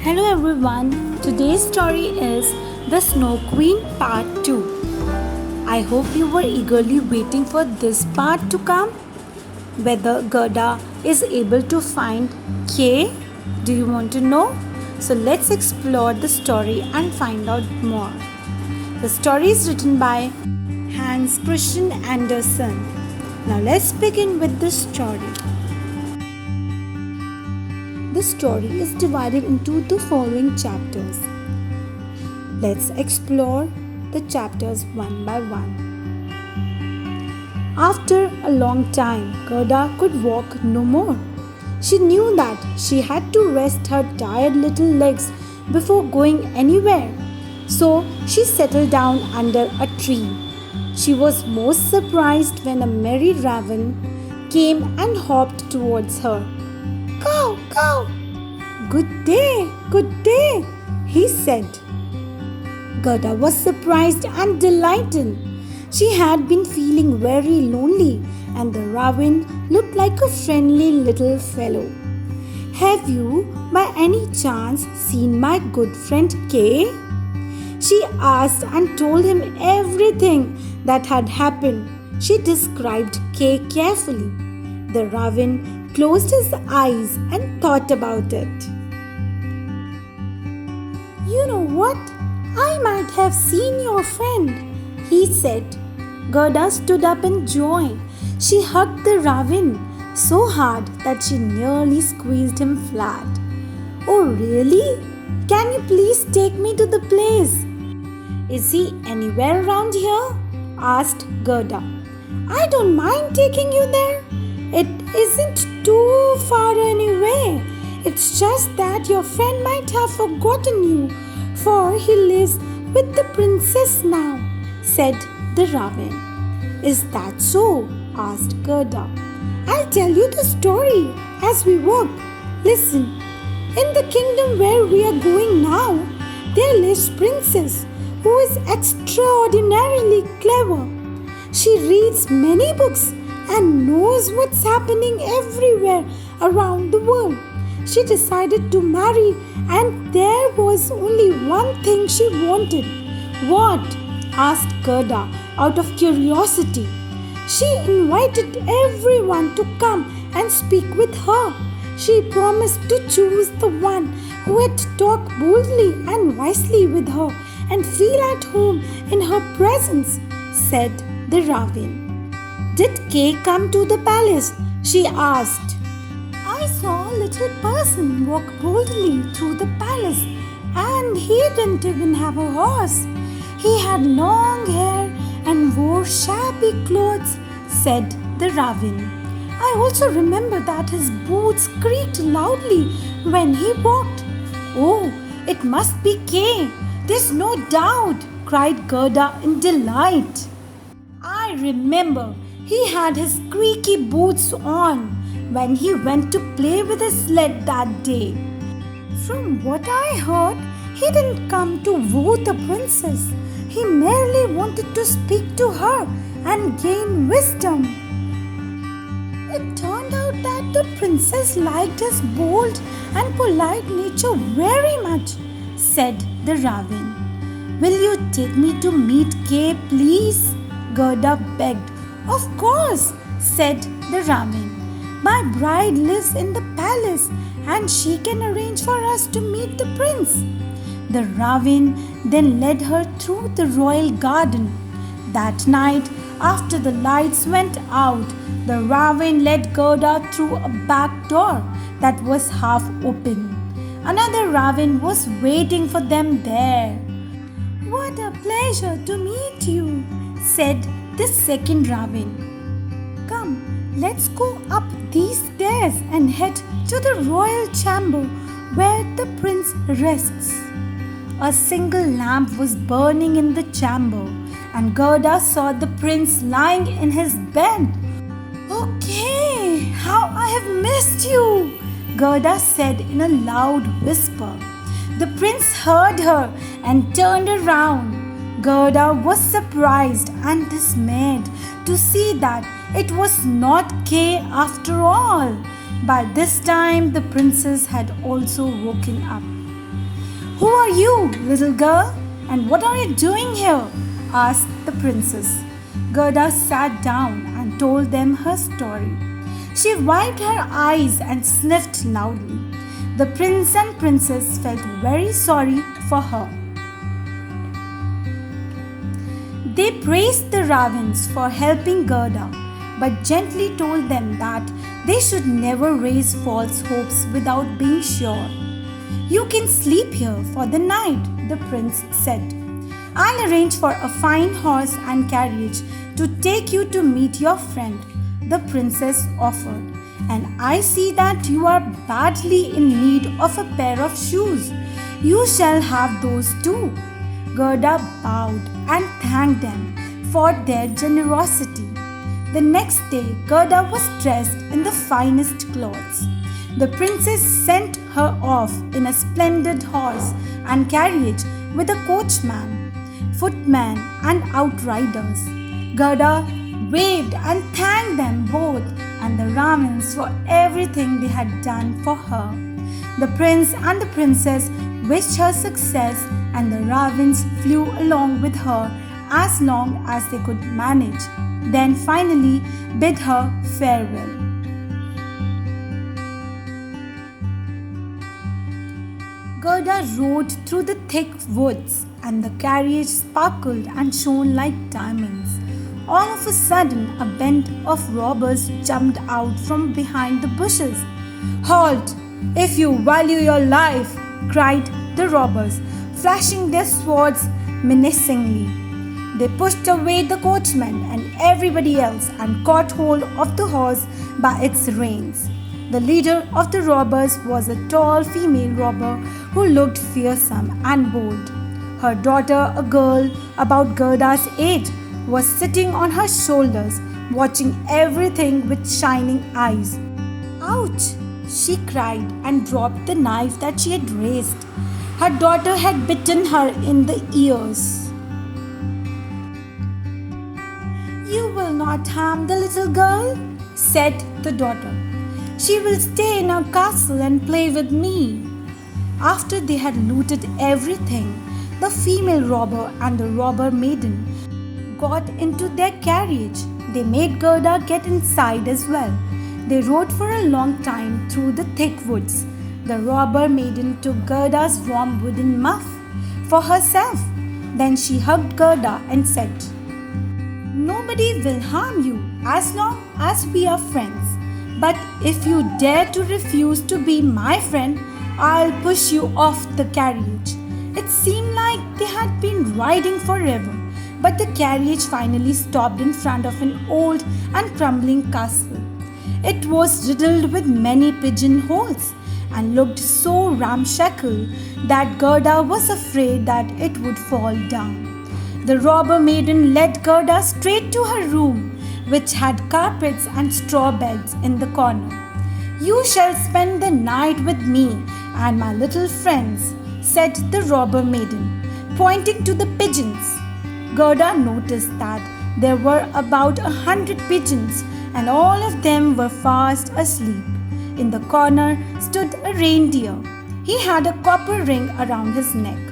Hello everyone, today's story is The Snow Queen Part 2. I hope you were eagerly waiting for this part to come. Whether Gerda is able to find Kay, do you want to know? So let's explore the story and find out more. The story is written by Hans Christian Andersen. Now let's begin with the story. The story is divided into the following chapters. Let's explore the chapters one by one. After a long time, Gerda could walk no more. She knew that she had to rest her tired little legs before going anywhere. So she settled down under a tree. She was most surprised when a merry raven came and hopped towards her. "Go, go!" Good day, he said. Gerda was surprised and delighted. She had been feeling very lonely, and the raven looked like a friendly little fellow. "Have you, by any chance, seen my good friend Kay?" She asked and told him everything that had happened. She described Kay carefully. The raven closed his eyes and thought about it. "You know what? I might have seen your friend," he said. Gerda stood up in joy. She hugged the raven so hard that she nearly squeezed him flat. "Oh, really? Can you please take me to the place?" "Is he anywhere around here?" asked Gerda. "I don't mind taking you there. It isn't too far anyway. It's just that your friend might have forgotten you, for he lives with the princess now," said the raven. "Is that so?" asked Gerda. "I'll tell you the story as we walk. Listen, in the kingdom where we are going now, there lives a princess who is extraordinarily clever. She reads many books and knows what's happening everywhere around the world. She decided to marry, and there was only one thing she wanted." "What?" asked Gerda out of curiosity. "She invited everyone to come and speak with her. She promised to choose the one who would talk boldly and wisely with her and feel at home in her presence," said the raven. "Did Kay come to the palace?" she asked. "I saw a little person walk boldly through the palace, and he didn't even have a horse. He had long hair and wore shabby clothes," said the raven. "I also remember that his boots creaked loudly when he walked." "Oh, it must be Kay. There's no doubt," cried Gerda in delight. "I remember he had his creaky boots on when he went to play with his sled that day. From what I heard, he didn't come to woo the princess. He merely wanted to speak to her and gain wisdom. It turned out that the princess liked his bold and polite nature very much," said the raven. "Will you take me to meet Kay, please?" Gerda begged. "Of course," said the raven. "My bride lives in the palace, and she can arrange for us to meet the prince." The raven then led her through the royal garden. That night, after the lights went out, the raven led Gerda through a back door that was half open. Another raven was waiting for them there. "What a pleasure to meet you," said the second raven. "Come, let's go up these stairs and head to the royal chamber where the prince rests." A single lamp was burning in the chamber, and Gerda saw the prince lying in his bed. "Okay, how I have missed you," Gerda said in a loud whisper. The prince heard her and turned around. Gerda was surprised and dismayed to see that it was not Kay after all. By this time, the princess had also woken up. "Who are you, little girl? And what are you doing here?" asked the princess. Gerda sat down and told them her story. She wiped her eyes and sniffed loudly. The prince and princess felt very sorry for her. They praised the ravens for helping Gerda, but gently told them that they should never raise false hopes without being sure. "You can sleep here for the night," the prince said. "I'll arrange for a fine horse and carriage to take you to meet your friend," the princess offered. "And I see that you are badly in need of a pair of shoes. You shall have those too." Gerda bowed and thanked them for their generosity. The next day, Gerda was dressed in the finest clothes. The princess sent her off in a splendid horse and carriage with a coachman, footman, and outriders. Gerda waved and thanked them both and the ravens for everything they had done for her. The prince and the princess wished her success, and the ravens flew along with her as long as they could manage, then finally bid her farewell. Gerda rode through the thick woods, and the carriage sparkled and shone like diamonds. All of a sudden, a band of robbers jumped out from behind the bushes. "Halt, if you value your life!" cried the robbers, flashing their swords menacingly. They pushed away the coachman and everybody else and caught hold of the horse by its reins. The leader of the robbers was a tall female robber who looked fearsome and bold. Her daughter, a girl about Gerda's age, was sitting on her shoulders, watching everything with shining eyes. "Ouch!" she cried and dropped the knife that she had raised. Her daughter had bitten her in the ears. "You will not harm the little girl," said the daughter. "She will stay in our castle and play with me." After they had looted everything, the female robber and the robber maiden got into their carriage. They made Gerda get inside as well. They rode for a long time through the thick woods. The robber maiden took Gerda's warm wooden muff for herself. Then she hugged Gerda and said, "Nobody will harm you as long as we are friends. But if you dare to refuse to be my friend, I'll push you off the carriage." It seemed like they had been riding forever, but the carriage finally stopped in front of an old and crumbling castle. It was riddled with many pigeonholes and looked so ramshackle that Gerda was afraid that it would fall down. The robber maiden led Gerda straight to her room, which had carpets and straw beds in the corner. "You shall spend the night with me and my little friends," said the robber maiden, pointing to the pigeons. Gerda noticed that there were about 100 pigeons, and all of them were fast asleep. In the corner stood a reindeer. He had a copper ring around his neck.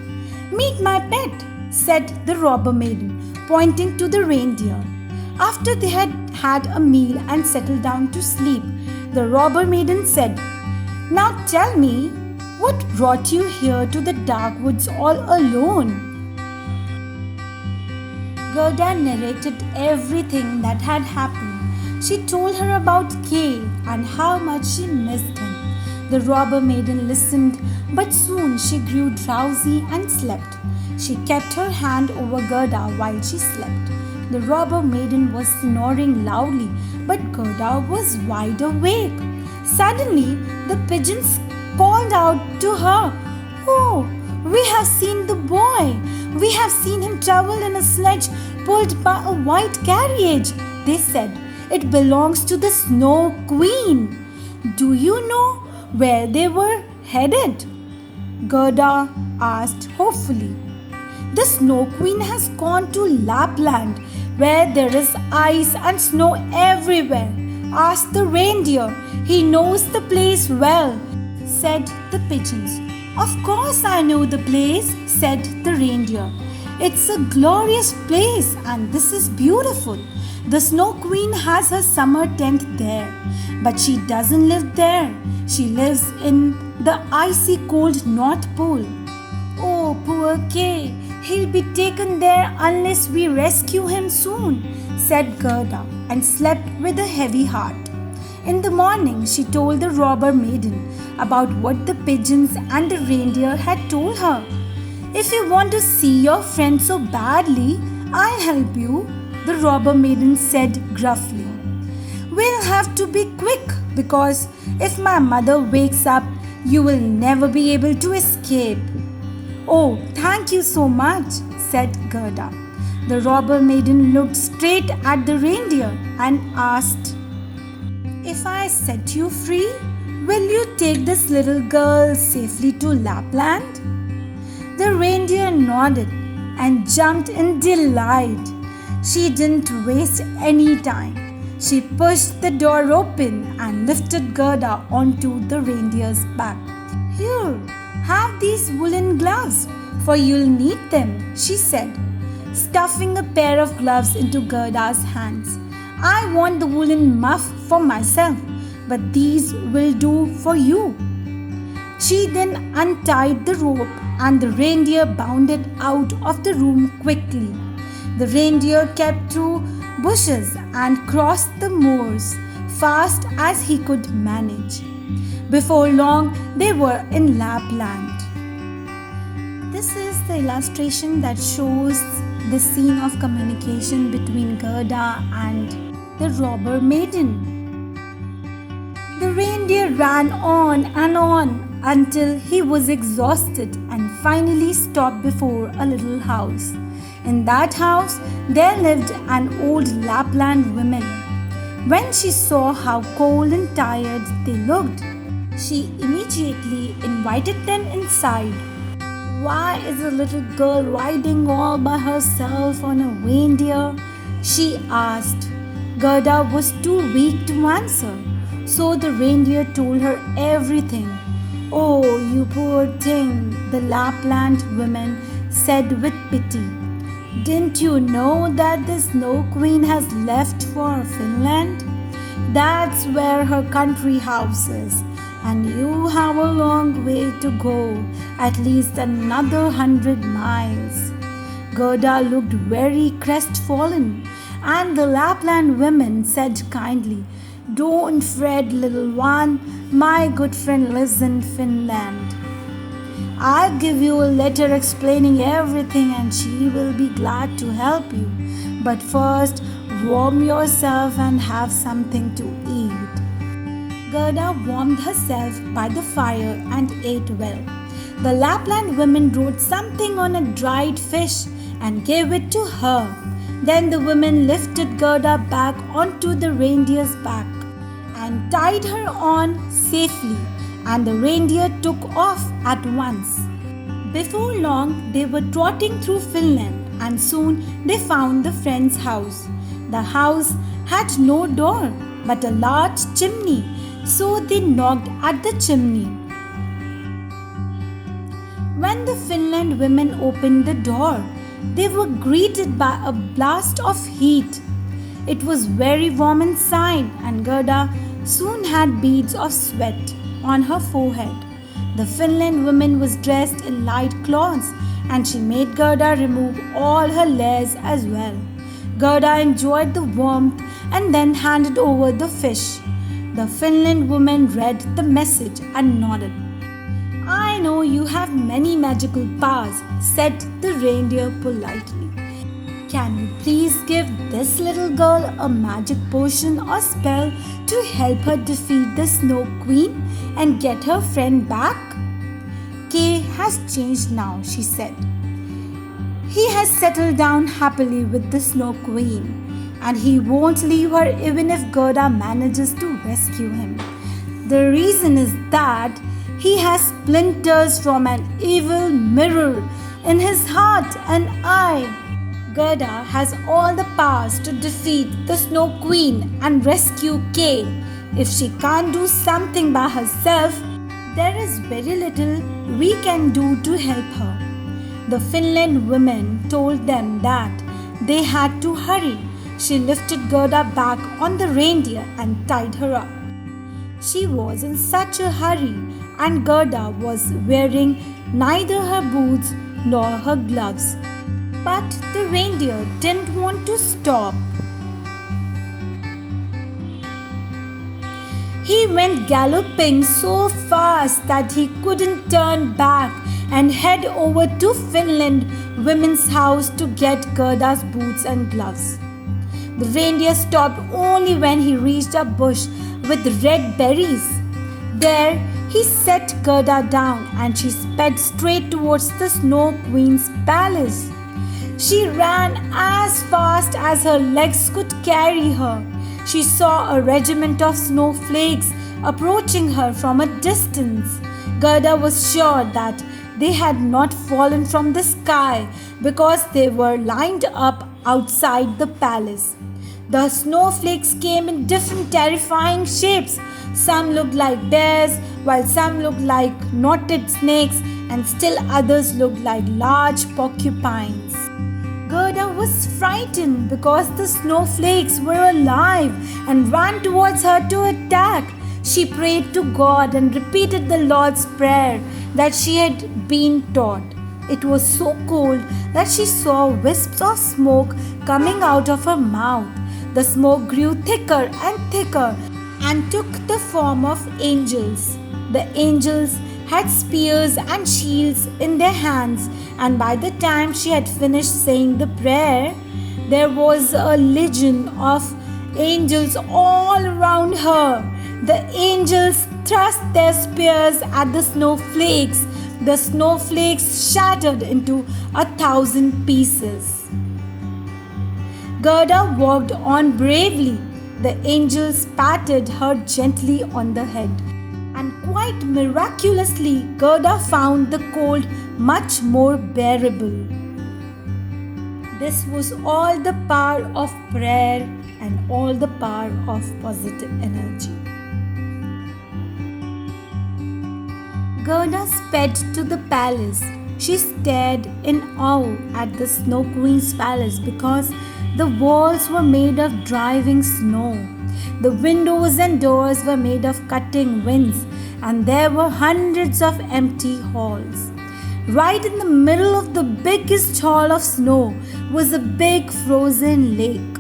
"Meet my pet," said the robber maiden, pointing to the reindeer. After they had had a meal and settled down to sleep, the robber maiden said, "Now tell me, what brought you here to the dark woods all alone?" Gerda narrated everything that had happened. She told her about Kay and how much she missed him. The robber maiden listened, but soon she grew drowsy and slept. She kept her hand over Gerda while she slept. The robber maiden was snoring loudly, but Gerda was wide awake. Suddenly, the pigeons called out to her, "Oh, we have seen the boy. We have seen him travel in a sledge pulled by a white carriage," they said. "It belongs to the Snow Queen. Do you know where they were headed?" Gerda asked hopefully. "The Snow Queen has gone to Lapland, where there is ice and snow everywhere. Ask the reindeer. He knows the place well," said the pigeons. Of course I know the place, said the reindeer. It's a glorious place and this is beautiful. The Snow Queen has her summer tent there, but she doesn't live there. She lives in the icy cold North Pole. Oh, poor Kay, he'll be taken there unless we rescue him soon, said Gerda, and slept with a heavy heart. In the morning, she told the robber maiden about what the pigeons and the reindeer had told her. If you want to see your friend so badly, I'll help you, the robber maiden said gruffly. We'll have to be quick because if my mother wakes up, you will never be able to escape. Oh, thank you so much, said Gerda. The robber maiden looked straight at the reindeer and asked, If I set you free, will you take this little girl safely to Lapland? The reindeer nodded and jumped in delight. She didn't waste any time. She pushed the door open and lifted Gerda onto the reindeer's back. Here, have these woolen gloves, for you'll need them, she said, stuffing a pair of gloves into Gerda's hands. I want the woolen muff for myself, but these will do for you. She then untied the rope and the reindeer bounded out of the room quickly. The reindeer kept through bushes and crossed the moors fast as he could manage. Before long, they were in Lapland. This is the illustration that shows the scene of communication between Gerda and the robber maiden. The reindeer ran on and on until he was exhausted and finally stopped before a little house. In that house, there lived an old Lapland woman. When she saw how cold and tired they looked, she immediately invited them inside. Why is a little girl riding all by herself on a reindeer? She asked. Gerda was too weak to answer, so the reindeer told her everything. Oh, you poor thing, the Lapland woman said with pity. Didn't you know that the Snow Queen has left for Finland? That's where her country house is, and you have a long way to go, at least another 100 miles. Gerda looked very crestfallen, and the Lapland woman said kindly, Don't fret, little one, my good friend lives in Finland. I'll give you a letter explaining everything and she will be glad to help you. But first, warm yourself and have something to eat. Gerda warmed herself by the fire and ate well. The Lapland woman wrote something on a dried fish and gave it to her. Then the woman lifted Gerda back onto the reindeer's back and tied her on safely, and the reindeer took off at once. Before long, they were trotting through Finland, and soon they found the friend's house. The house had no door but a large chimney, so they knocked at the chimney. When the Finland women opened the door, they were greeted by a blast of heat. It was very warm inside, and Gerda soon had beads of sweat on her forehead. The Finland woman was dressed in light clothes, and she made Gerda remove all her layers as well. Gerda enjoyed the warmth and then handed over the fish. The Finland woman read the message and nodded. I know you have many magical powers, said the reindeer politely. Can you please give this little girl a magic potion or spell to help her defeat the Snow Queen and get her friend back? Kay has changed now, she said. He has settled down happily with the Snow Queen, and he won't leave her even if Gerda manages to rescue him. The reason is that he has splinters from an evil mirror in his heart and eye. Gerda has all the powers to defeat the Snow Queen and rescue Kay. If she can't do something by herself, There is very little we can do to help her. The Finland women told them that they had to hurry. She lifted Gerda back on the reindeer and tied her up. She was in such a hurry, and Gerda was wearing neither her boots nor her gloves. But the reindeer didn't want to stop. He went galloping so fast that he couldn't turn back and head over to Finland women's house to get Gerda's boots and gloves. The reindeer stopped only when he reached a bush with red berries. There he set Gerda down and she sped straight towards the Snow Queen's palace. She ran as fast as her legs could carry her. She saw a regiment of snowflakes approaching her from a distance. Gerda was sure that they had not fallen from the sky because they were lined up outside the palace. The snowflakes came in different terrifying shapes. Some looked like bears, while some looked like knotted snakes, and still others looked like large porcupines. Gerda was frightened because the snowflakes were alive and ran towards her to attack. She prayed to God and repeated the Lord's Prayer that she had been taught. It was so cold that she saw wisps of smoke coming out of her mouth. The smoke grew thicker and thicker and took the form of angels. The angels had spears and shields in their hands, and by the time she had finished saying the prayer, there was a legion of angels all around her. The angels thrust their spears at the snowflakes. The snowflakes shattered into 1,000 pieces. Gerda walked on bravely. The angels patted her gently on the head. And quite miraculously, Gerda found the cold much more bearable. This was all the power of prayer and all the power of positive energy. Gerda sped to the palace. She stared in awe at the Snow Queen's palace because the walls were made of driving snow. The windows and doors were made of cutting winds, and there were hundreds of empty halls. Right in the middle of the biggest hall of snow was a big frozen lake.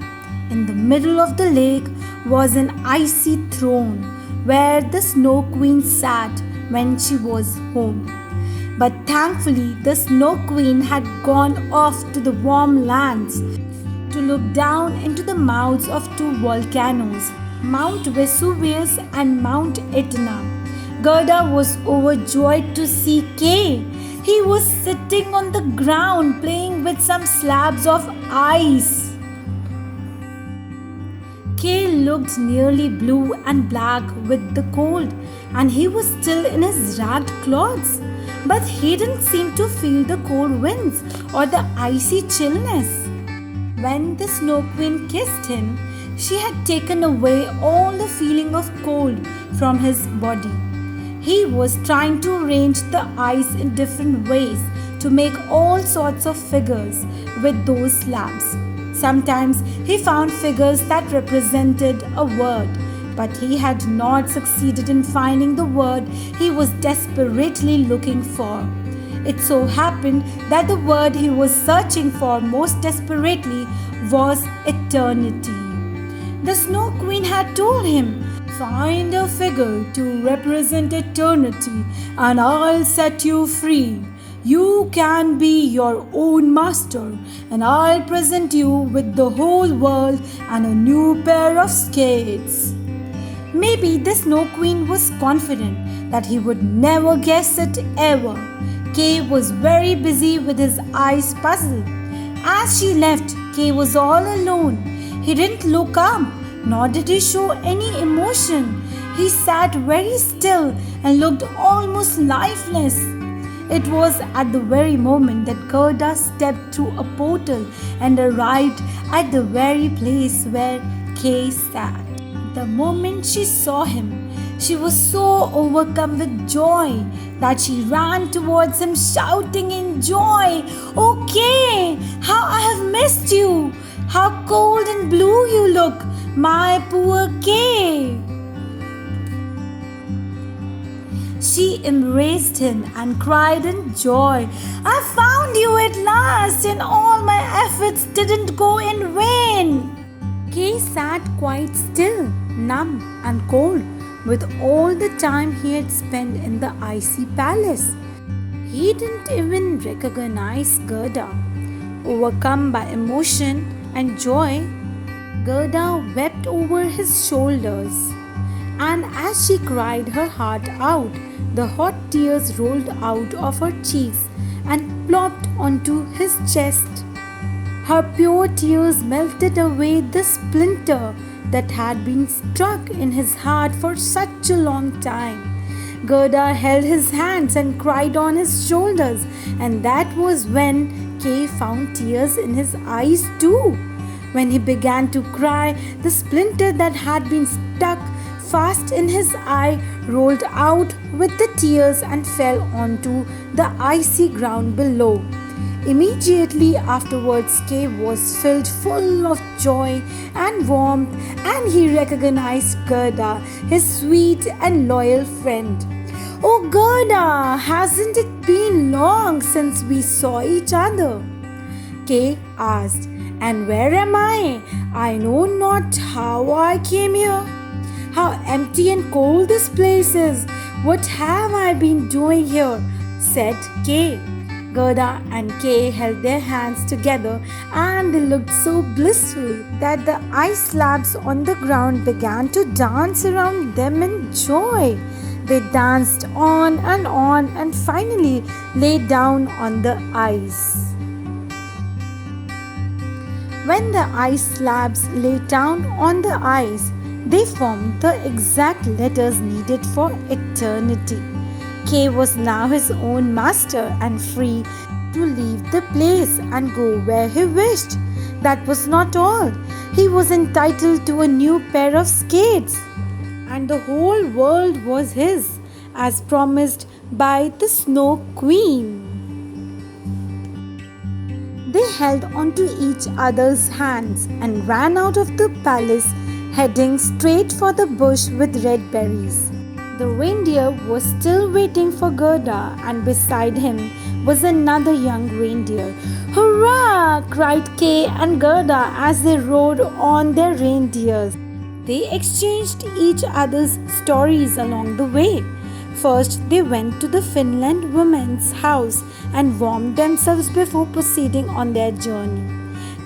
In the middle of the lake was an icy throne where the Snow Queen sat when she was home. But thankfully, the Snow Queen had gone off to the warm lands to look down into the mouths of two volcanoes, Mount Vesuvius and Mount Etna. Gerda was overjoyed to see Kay. He was sitting on the ground playing with some slabs of ice. Kay looked nearly blue and black with the cold, and he was still in his ragged clothes. But he didn't seem to feel the cold winds or the icy chillness. When the Snow Queen kissed him, she had taken away all the feeling of cold from his body. He was trying to arrange the ice in different ways to make all sorts of figures with those slabs. Sometimes he found figures that represented a word, but he had not succeeded in finding the word he was desperately looking for. It so happened that the word he was searching for most desperately was eternity. The Snow Queen had told him, "Find a figure to represent eternity and I'll set you free. You can be your own master and I'll present you with the whole world and a new pair of skates." Maybe the Snow Queen was confident that he would never guess it ever. Kay was very busy with his ice puzzle. As she left, Kay was all alone. He didn't look up, nor did he show any emotion. He sat very still and looked almost lifeless. It was at the very moment that Gerda stepped through a portal and arrived at the very place where Kay sat. The moment she saw him, She was so overcome with joy that she ran towards him shouting in joy, "Okay, how I have missed you! How cold and blue you look, my poor Kay!" She embraced him and cried in joy, "I found you at last, and all my efforts didn't go in vain." Kay sat quite still, numb and cold, with all the time he had spent in the icy palace. He didn't even recognize Gerda. Overcome by emotion and joy, Gerda wept over his shoulders. And as she cried her heart out, the hot tears rolled out of her cheeks and plopped onto his chest. Her pure tears melted away the splinter that had been stuck in his heart for such a long time. Gerda held his hands and cried on his shoulders, and that was when Kay found tears in his eyes too. When he began to cry, the splinter that had been stuck fast in his eye rolled out with the tears and fell onto the icy ground below. Immediately afterwards, Kay was filled full of joy and warmth, and he recognized Gerda, his sweet and loyal friend. "Oh, Gerda, hasn't it been long since we saw each other?" Kay asked. "And where am I? I know not how I came here. How empty and cold this place is. What have I been doing here?" said Kay. Gerda and Kay held their hands together, and they looked so blissful that the ice slabs on the ground began to dance around them in joy. They danced on and finally lay down on the ice. When the ice slabs lay down on the ice, they formed the exact letters needed for eternity. Kay was now his own master and free to leave the place and go where he wished. That was not all. He was entitled to a new pair of skates, and the whole world was his, as promised by the Snow Queen. They held onto each other's hands and ran out of the palace, heading straight for the bush with red berries. The reindeer was still waiting for Gerda, and beside him was another young reindeer. "Hurrah!" cried Kay and Gerda as they rode on their reindeers. They exchanged each other's stories along the way. First, they went to the Finland woman's house and warmed themselves before proceeding on their journey.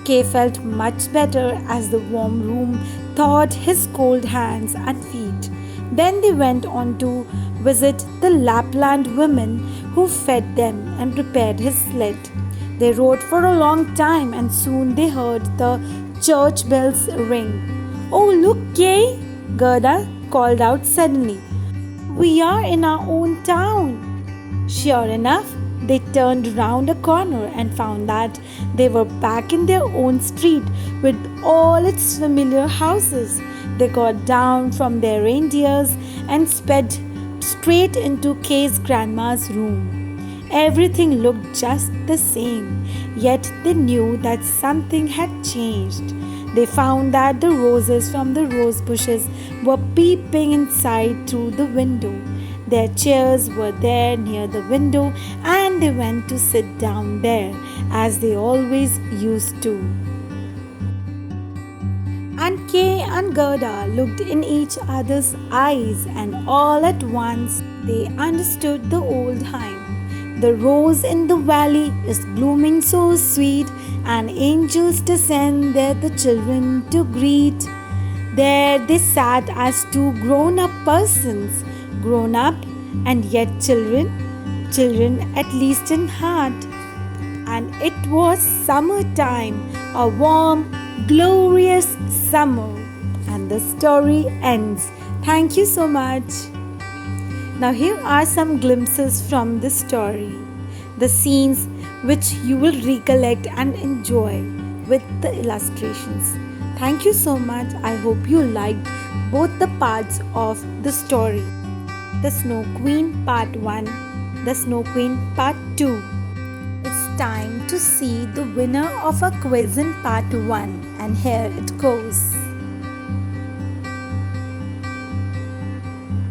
Kay felt much better as the warm room thawed his cold hands and feet. Then they went on to visit the Lapland women who fed them and prepared his sled. They rode for a long time, and soon they heard the church bells ring. "Oh, look, Kay!" Gerda called out suddenly. "We are in our own town." Sure enough, they turned round a corner and found that they were back in their own street with all its familiar houses. They got down from their reindeers and sped straight into Kay's grandma's room. Everything looked just the same, yet they knew that something had changed. They found that the roses from the rose bushes were peeping inside through the window. Their chairs were there near the window, and they went to sit down there, as they always used to. And Kay and Gerda looked in each other's eyes, and all at once they understood the old hymn. The rose in the valley is blooming so sweet, and angels descend there the children to greet. There they sat as two grown-up persons, grown up and yet children at least in heart. And it was summertime, a warm, glorious summer. And the story ends. Thank you so much. Now here are some glimpses from the story, the scenes which you will recollect and enjoy with the illustrations. Thank you so much. I hope you liked both the parts of the story. The Snow Queen Part 1, The Snow Queen Part 2. It's time to see the winner of our quiz in Part 1, and here it goes.